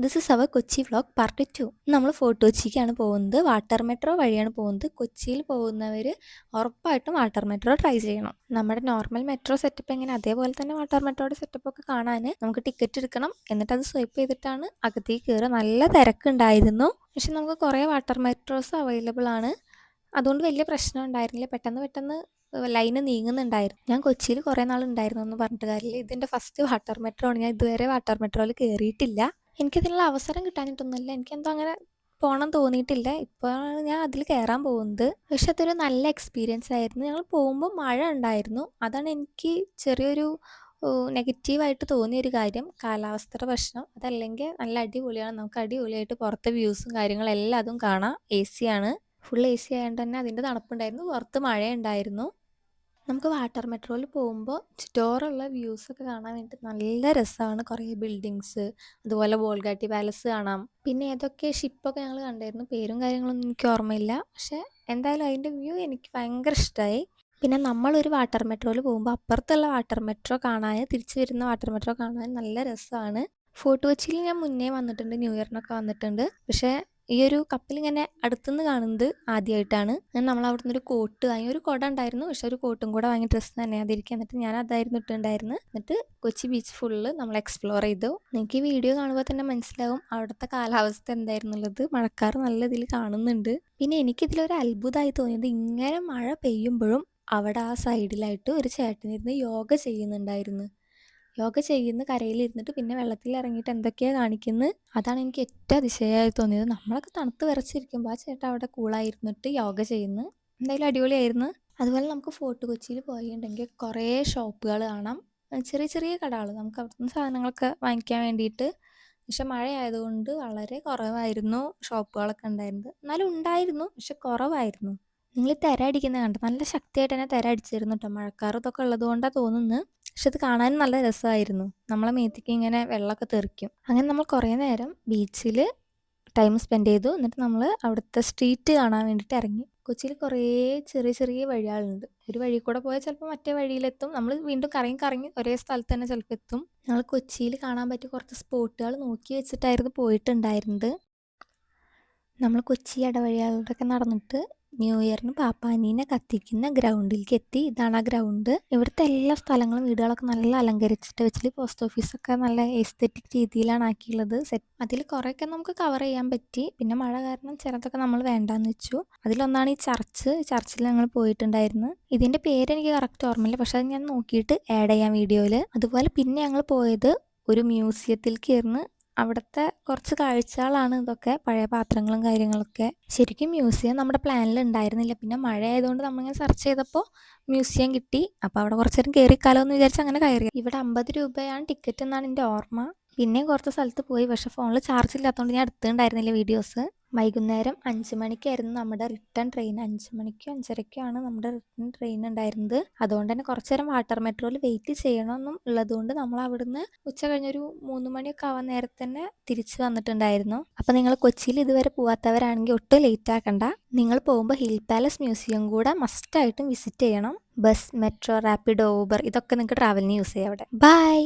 This is our Kochi vlog part 2. നമ്മൾ fort കൊച്ചിക്കാണ് പോകുന്നത്. Water metro വഴിയാണ് പോകുന്നത്. കൊച്ചിയിൽ പോകുന്നവർ ഉറപ്പായിട്ടും വാട്ടർ മെട്രോ ട്രൈ ചെയ്യണം. നമ്മുടെ നോർമൽ മെട്രോ സെറ്റപ്പ് എങ്ങനെ അതേപോലെ തന്നെ വാട്ടർ മെട്രോയുടെ സെറ്റപ്പ് ഒക്കെ കാണാൻ നമുക്ക് ടിക്കറ്റ് എടുക്കണം. എന്നിട്ട് അത് സ്വൈപ്പ് ചെയ്തിട്ടാണ് അകത്തേക്ക് കയറുക. നല്ല തിരക്കുണ്ടായിരുന്നു. പക്ഷെ നമുക്ക് കുറേ വാട്ടർ മെട്രോസ് അവൈലബിൾ ആണ്. അതുകൊണ്ട് വലിയ പ്രശ്നം ഉണ്ടായിരുന്നില്ല. പെട്ടെന്ന് ലൈന് നീങ്ങുന്നുണ്ടായിരുന്നു. ഞാൻ കൊച്ചിയിൽ കുറേ നാളുണ്ടായിരുന്നു എന്ന് പറഞ്ഞിട്ട് കാര്യമില്ല. ഇതിൻ്റെ ഫസ്റ്റ് വാട്ടർ മെട്രോ ആണ്. ഞാൻ ഇതുവരെ വാട്ടർ മെട്രോയിൽ കയറിയിട്ടില്ല. എനിക്കതിനുള്ള അവസരം കിട്ടാനിട്ടൊന്നുമില്ല. എനിക്കെന്തോ അങ്ങനെ പോകണം തോന്നിയിട്ടില്ല. ഇപ്പോഴാണ് ഞാൻ അതിൽ കയറാൻ പോകുന്നത്. പക്ഷെ അതൊരു നല്ല എക്സ്പീരിയൻസ് ആയിരുന്നു. ഞങ്ങൾ പോകുമ്പോൾ മഴ ഉണ്ടായിരുന്നു. അതാണ് എനിക്ക് ചെറിയൊരു നെഗറ്റീവായിട്ട് തോന്നിയൊരു കാര്യം. കാലാവസ്ഥയുടെ പ്രശ്നം. അതല്ലെങ്കിൽ നല്ല അടിപൊളിയാണ്. നമുക്ക് അടിപൊളിയായിട്ട് പുറത്തെ വ്യൂസും കാര്യങ്ങളും എല്ലാതും കാണാം. എ സി ആണ്. ഫുൾ എ സി ആയതുകൊണ്ട് തന്നെ അതിൻ്റെ തണുപ്പുണ്ടായിരുന്നു. പുറത്ത് മഴയുണ്ടായിരുന്നു. നമുക്ക് വാട്ടർ മെട്രോയിൽ പോകുമ്പോൾ ചുറ്റോറുള്ള വ്യൂസൊക്കെ കാണാൻ വേണ്ടിയിട്ട് നല്ല രസമാണ്. കുറേ ബിൽഡിങ്സ്, അതുപോലെ ബോൾഗാട്ടി പാലസ് കാണാം. പിന്നെ ഏതൊക്കെ ഷിപ്പൊക്കെ ഞങ്ങൾ കണ്ടായിരുന്നു. പേരും കാര്യങ്ങളൊന്നും എനിക്ക് ഓർമ്മയില്ല. പക്ഷേ എന്തായാലും അതിൻ്റെ വ്യൂ എനിക്ക് ഭയങ്കര ഇഷ്ടമായി. പിന്നെ നമ്മളൊരു വാട്ടർ മെട്രോയിൽ പോകുമ്പോൾ അപ്പുറത്തുള്ള വാട്ടർ മെട്രോ കാണാൻ, തിരിച്ചു വരുന്ന വാട്ടർ മെട്രോ കാണാൻ നല്ല രസമാണ്. ഫോർട്ട് കൊച്ചിയിൽ ഞാൻ മുന്നേ വന്നിട്ടുണ്ട്, ന്യൂ ഇയറിനൊക്കെ വന്നിട്ടുണ്ട്. പക്ഷേ ഈ ഒരു കപ്പലിങ്ങനെ അടുത്തുനിന്ന് കാണുന്നത് ആദ്യമായിട്ടാണ്. നമ്മൾ അവിടെ നിന്നൊരു കോട്ട് വാങ്ങി. ഒരു കുട ഉണ്ടായിരുന്നു, പക്ഷെ ഒരു കോട്ടും കൂടെ വാങ്ങി ഡ്രസ്സ് തന്നെ അതിരിക്കുക. എന്നിട്ട് ഞാൻ അതായിരുന്നു ഇട്ടുണ്ടായിരുന്നു. എന്നിട്ട് കൊച്ചി ബീച്ച് ഫുള്ള് നമ്മൾ എക്സ്പ്ലോർ ചെയ്തു. നിങ്ങൾക്ക് ഈ വീഡിയോ കാണുമ്പോൾ തന്നെ മനസ്സിലാവും അവിടുത്തെ കാലാവസ്ഥ എന്തായിരുന്നുള്ളത്. മഴക്കാർ നല്ല ഇതിൽ കാണുന്നുണ്ട്. പിന്നെ എനിക്കിതിലൊരു അത്ഭുതമായി തോന്നിയത്, ഇങ്ങനെ മഴ പെയ്യുമ്പോഴും അവിടെ ആ സൈഡിലായിട്ട് ഒരു ചേട്ടനിരുന്ന് യോഗ ചെയ്യുന്നുണ്ടായിരുന്നു. യോഗ ചെയ്യുന്ന കരയിലിരുന്നിട്ട് പിന്നെ വെള്ളത്തിൽ ഇറങ്ങിയിട്ട് എന്തൊക്കെയാണ് കാണിക്കുന്നത്. അതാണ് എനിക്ക് ഏറ്റവും അതിശയമായി തോന്നിയത്. നമ്മളൊക്കെ തണുത്ത് വിറച്ചിരിക്കുമ്പോൾ ആ ചേട്ടൻ അവിടെ കൂളായിരുന്നിട്ട് യോഗ ചെയ്യുന്നു. എന്തായാലും അടിപൊളിയായിരുന്നു. അതുപോലെ നമുക്ക് ഫോർട്ട് കൊച്ചിയിൽ പോയിട്ടുണ്ടെങ്കിൽ കുറേ ഷോപ്പുകൾ കാണാം. ചെറിയ ചെറിയ കടകൾ, നമുക്ക് അവിടുന്ന് സാധനങ്ങളൊക്കെ വാങ്ങിക്കാൻ വേണ്ടിയിട്ട്. പക്ഷെ മഴയായതുകൊണ്ട് വളരെ കുറവായിരുന്നു ഷോപ്പുകളൊക്കെ ഉണ്ടായിരുന്നത്. എന്നാലും ഉണ്ടായിരുന്നു, പക്ഷെ കുറവായിരുന്നു. നിങ്ങൾ തിര അടിക്കുന്നത് കണ്ടോ? നല്ല ശക്തിയായിട്ട് തന്നെ തിര അടിച്ചിരുന്നു കേട്ടോ. മഴക്കാർ ഇതൊക്കെ ഉള്ളത് കൊണ്ടാണ് തോന്നുന്നത്. പക്ഷെ അത് കാണാനും നല്ല രസമായിരുന്നു. നമ്മളെ മേത്തേക്ക് ഇങ്ങനെ വെള്ളമൊക്കെ തെറിക്കും. അങ്ങനെ നമ്മൾ കുറേ നേരം ബീച്ചിൽ ടൈം സ്പെൻഡ് ചെയ്തു. എന്നിട്ട് നമ്മൾ അവിടുത്തെ സ്ട്രീറ്റ് കാണാൻ വേണ്ടിയിട്ട് ഇറങ്ങി. കൊച്ചിയിൽ കുറേ ചെറിയ ചെറിയ വഴികളുണ്ട്. ഒരു വഴി കൂടെ പോയാൽ ചിലപ്പോൾ മറ്റേ വഴിയിലെത്തും. നമ്മൾ വീണ്ടും കറങ്ങി കറങ്ങി ഒരേ സ്ഥലത്ത് തന്നെ ചിലപ്പോൾ എത്തും. ഞങ്ങൾ കൊച്ചിയിൽ കാണാൻ പറ്റിയ കുറച്ച് സ്പോട്ടുകൾ നോക്കി വെച്ചിട്ടായിരുന്നു പോയിട്ടുണ്ടായിരുന്നത്. നമ്മൾ കൊച്ചി ഇടവഴികളിലൂടെയൊക്കെ നടന്നിട്ട് ന്യൂ ഇയറിന് പാപ്പാനീനെ കത്തിക്കുന്ന ഗ്രൗണ്ടിലേക്ക് എത്തി. ഇതാണ് ആ ഗ്രൗണ്ട്. ഇവിടുത്തെ എല്ലാ സ്ഥലങ്ങളും വീടുകളൊക്കെ നല്ല അലങ്കരിച്ചിട്ട് വെച്ചിട്ട് പോസ്റ്റ് ഓഫീസൊക്കെ നല്ല എസ്തെറ്റിക് രീതിയിലാണ് ആക്കിയുള്ളത്. അതിൽ കുറേയൊക്കെ നമുക്ക് കവർ ചെയ്യാൻ പറ്റി. പിന്നെ മഴ കാരണം ചിലതൊക്കെ നമ്മൾ വേണ്ടാന്ന് വെച്ചു. അതിലൊന്നാണ് ഈ ചർച്ച്. ചർച്ചിൽ ഞങ്ങൾ പോയിട്ടുണ്ടായിരുന്നു. ഇതിൻ്റെ പേര് എനിക്ക് കറക്റ്റ് ഓർമ്മയില്ല, പക്ഷെ അത് ഞാൻ നോക്കിയിട്ട് ആഡ് ചെയ്യാം വീഡിയോയിൽ. അതുപോലെ പിന്നെ ഞങ്ങൾ പോയത് ഒരു മ്യൂസിയത്തിലേക്ക് ആയിരുന്നു. അവിടുത്തെ കുറച്ച് കാഴ്ചകളാണ് ഇതൊക്കെ. പഴയ പാത്രങ്ങളും കാര്യങ്ങളൊക്കെ. ശരിക്കും മ്യൂസിയം നമ്മുടെ പ്ലാനിൽ ഉണ്ടായിരുന്നില്ല. പിന്നെ മഴ ആയതുകൊണ്ട് നമ്മളിങ്ങനെ സെർച്ച് ചെയ്തപ്പോൾ മ്യൂസിയം കിട്ടി. അപ്പോൾ അവിടെ കുറച്ച് നേരം കയറിക്കാലോ എന്ന് വിചാരിച്ച് അങ്ങനെ കയറി. ഇവിടെ 50 രൂപയാണ് ടിക്കറ്റ് എന്നാണ് എൻ്റെ ഓർമ്മ. പിന്നെയും കുറച്ച് സ്ഥലത്ത് പോയി. പക്ഷേ ഫോണിൽ ചാർജ് ഇല്ലാത്തതുകൊണ്ട് ഞാൻ എടുത്തിട്ടുണ്ടായിരുന്നില്ല വീഡിയോസ്. വൈകുന്നേരം 5 മണിക്കായിരുന്നു നമ്മുടെ റിട്ടേൺ ട്രെയിൻ. 5 മണിക്കോ 5:30ക്കോ ആണ് നമ്മുടെ റിട്ടേൺ ട്രെയിൻ ഉണ്ടായിരുന്നത്. അതുകൊണ്ട് തന്നെ കുറച്ച് നേരം വാട്ടർ മെട്രോയിൽ വെയിറ്റ് ചെയ്യണമെന്നും ഉള്ളതുകൊണ്ട് നമ്മൾ അവിടുന്ന് ഉച്ച കഴിഞ്ഞൊരു 3 മണിയൊക്കെ ആവാൻ നേരത്തെ തന്നെ തിരിച്ച് വന്നിട്ടുണ്ടായിരുന്നു. അപ്പോൾ നിങ്ങൾ കൊച്ചിയിൽ ഇതുവരെ പോവാത്തവരാണെങ്കിൽ ഒട്ടും ലേറ്റ് ആക്കണ്ട. നിങ്ങൾ പോകുമ്പോൾ ഹിൽ പാലസ് മ്യൂസിയം കൂടെ മസ്റ്റായിട്ടും വിസിറ്റ് ചെയ്യണം. ബസ്, മെട്രോ, റാപ്പിഡോ, ഊബർ ഇതൊക്കെ നിങ്ങൾക്ക് ട്രാവലിന് യൂസ് ചെയ്യാം അവിടെ. ബൈ.